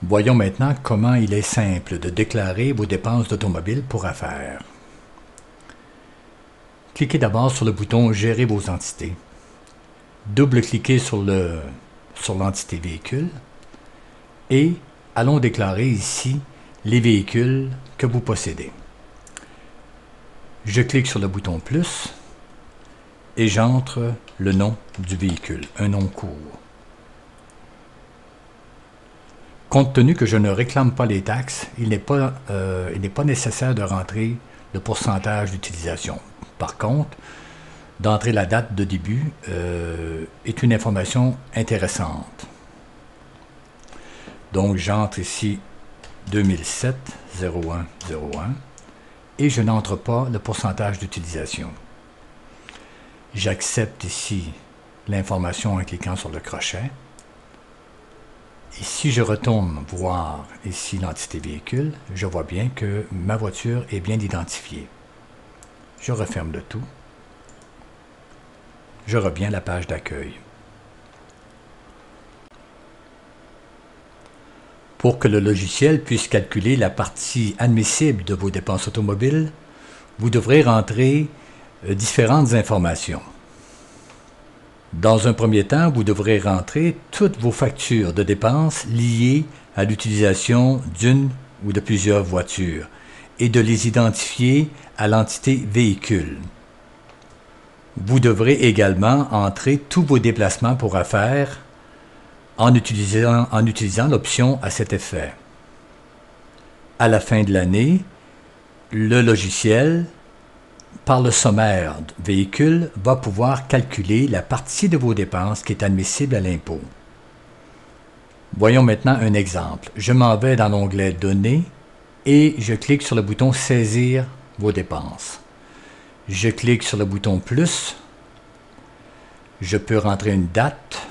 Voyons maintenant comment il est simple de déclarer vos dépenses d'automobile pour affaires. Cliquez d'abord sur le bouton « Gérer vos entités ». Double-cliquez sur l'entité véhicule et allons déclarer ici les véhicules que vous possédez. Je clique sur le bouton « Plus » et j'entre le nom du véhicule, un nom court. Compte tenu que je ne réclame pas les taxes, il n'est pas nécessaire de rentrer le pourcentage d'utilisation. Par contre, d'entrer la date de début est une information intéressante. Donc j'entre ici 2007 01 01 et je n'entre pas le pourcentage d'utilisation. J'accepte ici l'information en cliquant sur le crochet. Et si je retourne voir ici l'entité véhicule, je vois bien que ma voiture est bien identifiée. Je referme le tout. Je reviens à la page d'accueil. Pour que le logiciel puisse calculer la partie admissible de vos dépenses automobiles, vous devrez rentrer différentes informations. Dans un premier temps, vous devrez rentrer toutes vos factures de dépenses liées à l'utilisation d'une ou de plusieurs voitures et de les identifier à l'entité véhicule. Vous devrez également entrer tous vos déplacements pour affaires en utilisant l'option à cet effet. À la fin de l'année, le logiciel, par le sommaire véhicule, va pouvoir calculer la partie de vos dépenses qui est admissible à l'impôt. Voyons maintenant un exemple. Je m'en vais dans l'onglet « Données » et je clique sur le bouton « Saisir vos dépenses ». Je clique sur le bouton « Plus ». Je peux rentrer une date.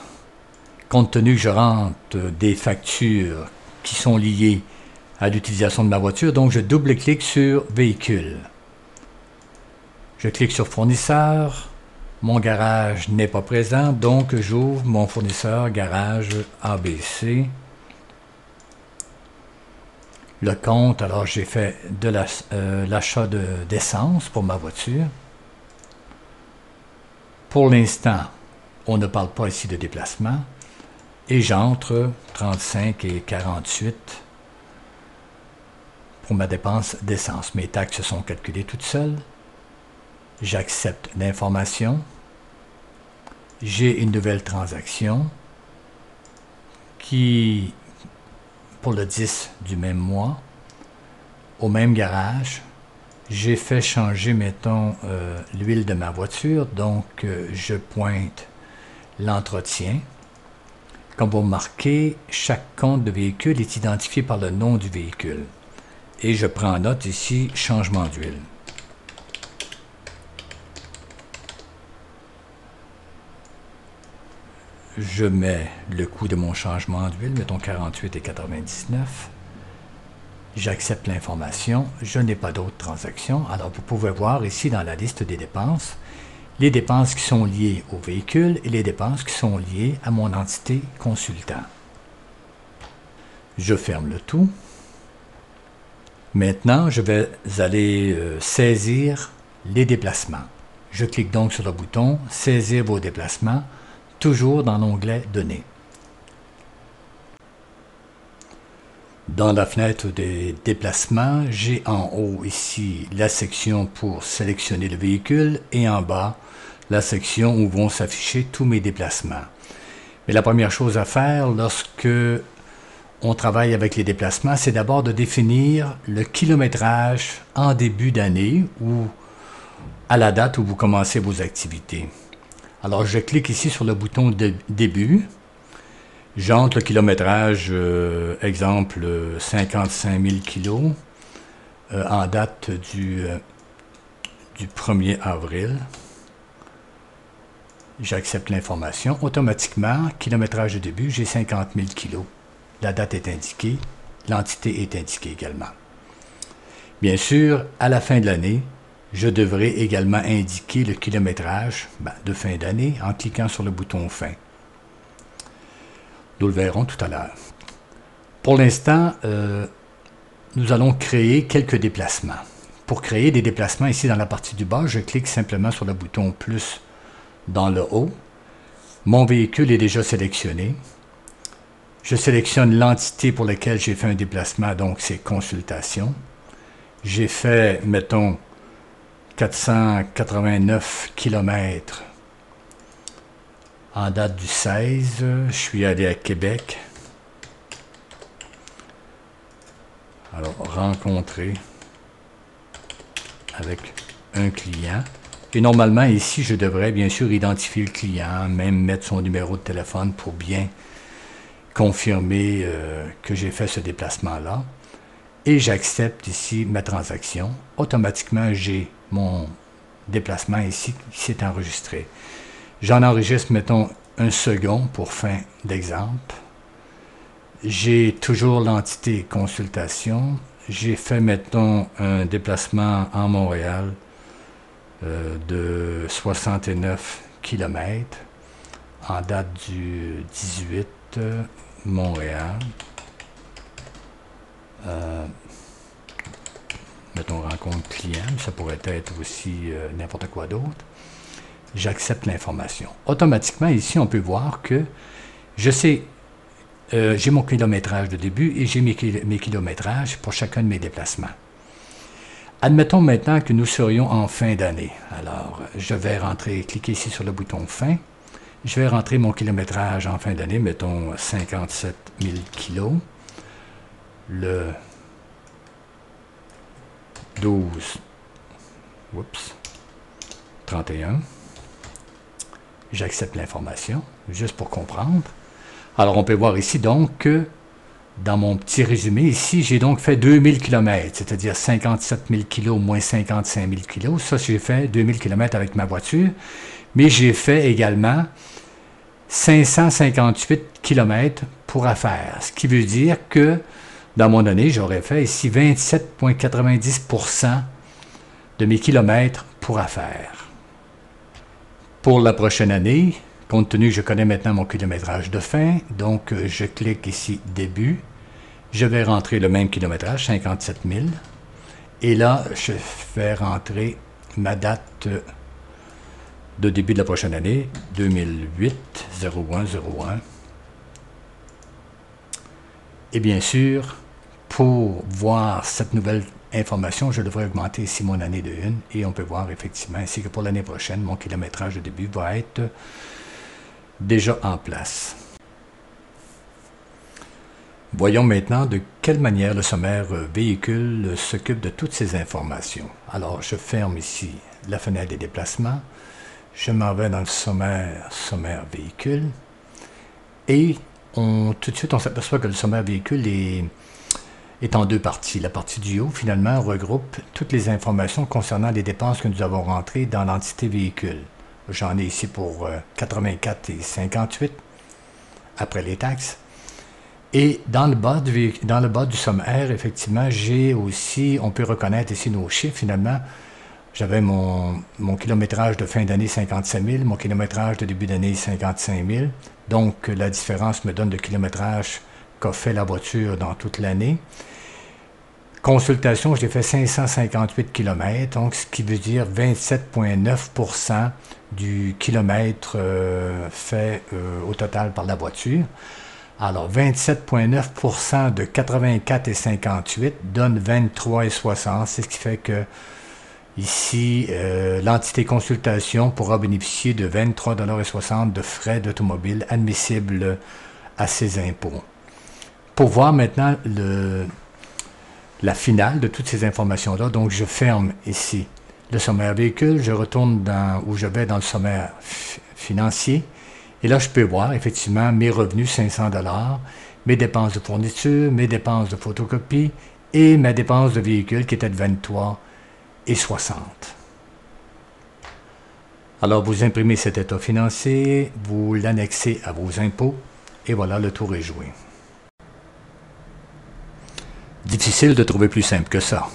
Compte tenu que je rentre des factures qui sont liées à l'utilisation de ma voiture, donc je double-clique sur « Véhicule ». Je clique sur fournisseur, mon garage n'est pas présent, donc j'ouvre mon fournisseur garage ABC. Le compte, alors j'ai fait de l'achat d'essence pour ma voiture. Pour l'instant, on ne parle pas ici de déplacement et j'entre 35 et 48 pour ma dépense d'essence. Mes taxes sont calculées toutes seules. J'accepte l'information. J'ai une nouvelle transaction qui, pour le 10 du même mois, au même garage, j'ai fait changer, mettons, l'huile de ma voiture. Donc, je pointe l'entretien. Comme vous remarquez, chaque compte de véhicule est identifié par le nom du véhicule. Et je prends note ici, changement d'huile. Je mets le coût de mon changement d'huile, mettons 48,99 $. J'accepte l'information. Je n'ai pas d'autres transactions. Alors, vous pouvez voir ici dans la liste des dépenses, les dépenses qui sont liées au véhicule et les dépenses qui sont liées à mon entité consultant. Je ferme le tout. Maintenant, je vais aller saisir les déplacements. Je clique donc sur le bouton « Saisir vos déplacements », toujours dans l'onglet « Données ». Dans la fenêtre des déplacements, j'ai en haut ici la section pour sélectionner le véhicule et en bas la section où vont s'afficher tous mes déplacements. Mais la première chose à faire lorsque on travaille avec les déplacements, c'est d'abord de définir le kilométrage en début d'année ou à la date où vous commencez vos activités. Alors, je clique ici sur le bouton de début. J'entre le kilométrage, exemple 55 000 kilos, en date du 1er avril. J'accepte l'information. Automatiquement, kilométrage de début, j'ai 50 000 kilos. La date est indiquée, l'entité est indiquée également. Bien sûr, à la fin de l'année, je devrais également indiquer le kilométrage de fin d'année en cliquant sur le bouton « Fin ». Nous le verrons tout à l'heure. Pour l'instant, nous allons créer quelques déplacements. Pour créer des déplacements ici dans la partie du bas, je clique simplement sur le bouton plus dans le haut. Mon véhicule est déjà sélectionné. Je sélectionne l'entité pour laquelle j'ai fait un déplacement, donc c'est consultation. J'ai fait, mettons, 489 km en date du 16. Je suis allé à Québec. Alors, rencontrer avec un client. Et normalement, ici, je devrais bien sûr identifier le client, même mettre son numéro de téléphone pour bien confirmer que j'ai fait ce déplacement-là. Et j'accepte ici ma transaction. Automatiquement, j'ai mon déplacement ici qui s'est enregistré. J'en enregistre, mettons, un second pour fin d'exemple. J'ai toujours l'entité consultation. J'ai fait, mettons, un déplacement en Montréal de 69 km en date du 18 Montréal. Mettons rencontre client, ça pourrait être aussi n'importe quoi d'autre. J'accepte l'information. Automatiquement, ici, on peut voir que je sais, j'ai mon kilométrage de début et j'ai mes kilométrages pour chacun de mes déplacements. Admettons maintenant que nous serions en fin d'année. Alors, je vais rentrer, cliquer ici sur le bouton fin. Je vais rentrer mon kilométrage en fin d'année, mettons 57 000 kilos. Le 12, 31. J'accepte l'information, juste pour comprendre. Alors, on peut voir ici donc que dans mon petit résumé, ici, j'ai donc fait 2000 km, c'est-à-dire 57 000 kg moins 55 000 kg. Ça, j'ai fait 2000 km avec ma voiture, mais j'ai fait également 558 km pour affaires, ce qui veut dire que dans mon année, j'aurais fait ici 27,90% de mes kilomètres pour affaires. Pour la prochaine année, compte tenu que je connais maintenant mon kilométrage de fin, donc je clique ici « Début ». Je vais rentrer le même kilométrage, 57 000. Et là, je vais rentrer ma date de début de la prochaine année, 2008-01-01. Et bien sûr, pour voir cette nouvelle information, je devrais augmenter ici mon année de 1 et on peut voir effectivement ici que pour l'année prochaine, mon kilométrage de début va être déjà en place. Voyons maintenant de quelle manière le sommaire véhicule s'occupe de toutes ces informations. Alors, je ferme ici la fenêtre des déplacements. Je m'en vais dans le sommaire véhicule. Et tout de suite, on s'aperçoit que le sommaire véhicule est en deux parties. La partie du haut, finalement, regroupe toutes les informations concernant les dépenses que nous avons rentrées dans l'entité véhicule. J'en ai ici pour 84,58 après les taxes. Et dans le bas du sommaire, effectivement, j'ai aussi, on peut reconnaître ici nos chiffres, finalement. J'avais mon kilométrage de fin d'année 57 000, mon kilométrage de début d'année 55 000. Donc, la différence me donne le kilométrage qu'a fait la voiture dans toute l'année. Consultation, j'ai fait 558 km, donc ce qui veut dire 27,9% du kilomètre fait au total par la voiture. Alors, 27,9% de 84,58 donne 23,60. C'est ce qui fait que ici, l'entité consultation pourra bénéficier de 23,60 $ de frais d'automobile admissibles à ses impôts. Pour voir maintenant la finale de toutes ces informations-là, donc je ferme ici le sommaire véhicule, je retourne où je vais dans le sommaire financier. Et là, je peux voir effectivement mes revenus 500 $, mes dépenses de fourniture, mes dépenses de photocopie et ma dépense de véhicule qui était de 23,60 $. Alors, vous imprimez cet état financier, vous l'annexez à vos impôts et voilà, le tour est joué. Difficile de trouver plus simple que ça.